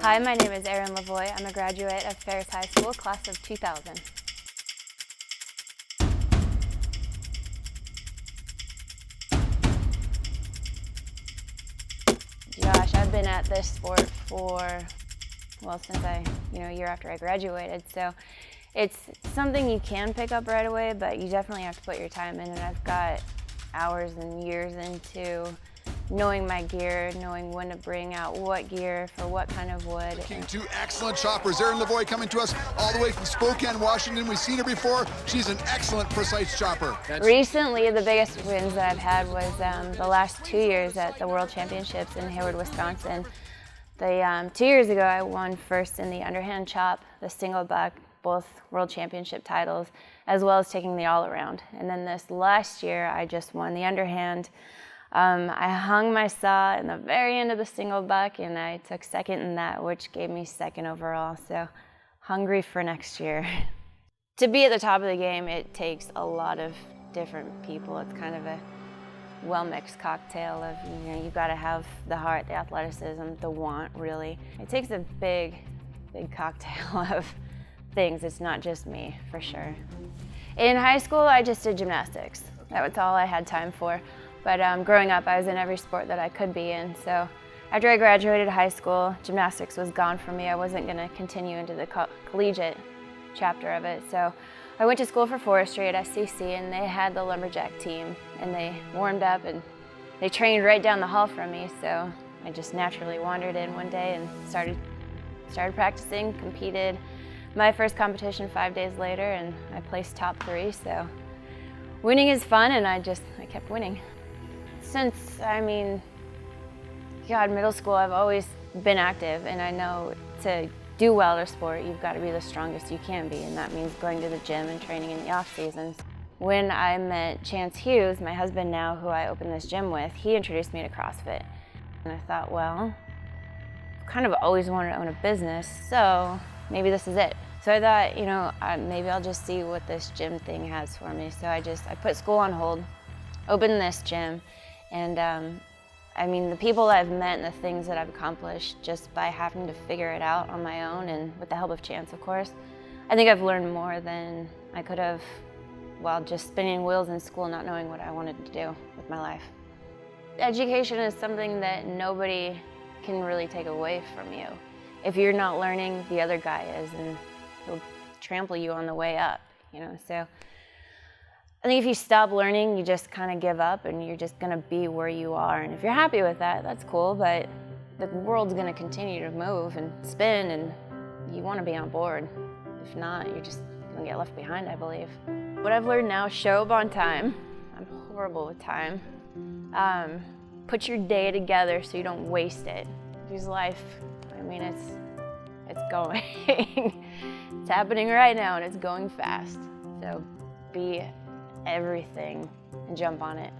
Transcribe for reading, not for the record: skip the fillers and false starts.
Hi, my name is Erin LaVoie. I'm a graduate of Ferris High School, class of 2000. Gosh, I've been at this sport for, well, since a year after I graduated. So it's something you can pick up right away, but you definitely have to put your time in. And I've got hours and years into knowing my gear, knowing when to bring out what gear for what kind of wood. Two excellent choppers. Erin LaVoie coming to us all the way from Spokane, Washington. We've seen her before. She's an excellent, precise chopper. Recently, the biggest wins that I've had was the last 2 years at the World Championships in Hayward, Wisconsin. 2 years ago, I won first in the underhand chop, the single buck, both World Championship titles, as well as taking the all-around. And then this last year, I just won the underhand. I hung my saw in the very end of the single buck, and I took second in that, which gave me second overall. So hungry for next year. To be at the top of the game, it takes a lot of different people. It's kind of a well-mixed cocktail of, you've got to have the heart, the athleticism, the want, really. It takes a big cocktail of things. It's not just me, for sure. In high school, I just did gymnastics. That was all I had time for. But growing up, I was in every sport that I could be in. So after I graduated high school, gymnastics was gone for me. I wasn't going to continue into the collegiate chapter of it. So I went to school for forestry at SCC, and they had the lumberjack team. And they warmed up, and they trained right down the hall from me. So I just naturally wandered in one day and started practicing, competed. My first competition 5 days later, and I placed top 3. So winning is fun, and I kept winning. Since, middle school, I've always been active, and I know to do well at a sport, you've got to be the strongest you can be, and that means going to the gym and training in the off seasons. When I met Chance Hughes, my husband now, who I opened this gym with, he introduced me to CrossFit. And I thought, well, I've kind of always wanted to own a business, so maybe this is it. So I thought, maybe I'll just see what this gym thing has for me. So I put school on hold, opened this gym. And the people I've met and the things that I've accomplished just by having to figure it out on my own, and with the help of Chance, of course, I think I've learned more than I could have while just spinning wheels in school, not knowing what I wanted to do with my life. Education is something that nobody can really take away from you. If you're not learning, the other guy is, and he'll trample you on the way up, So I think if you stop learning, you just kind of give up, and you're just going to be where you are. And if you're happy with that, that's cool, but the world's going to continue to move and spin, and you want to be on board. If not, you're just going to get left behind, I believe. What I've learned now, show up on time. I'm horrible with time. Put your day together so you don't waste it. Because life, it's going. It's happening right now, and it's going fast. So be everything and jump on it.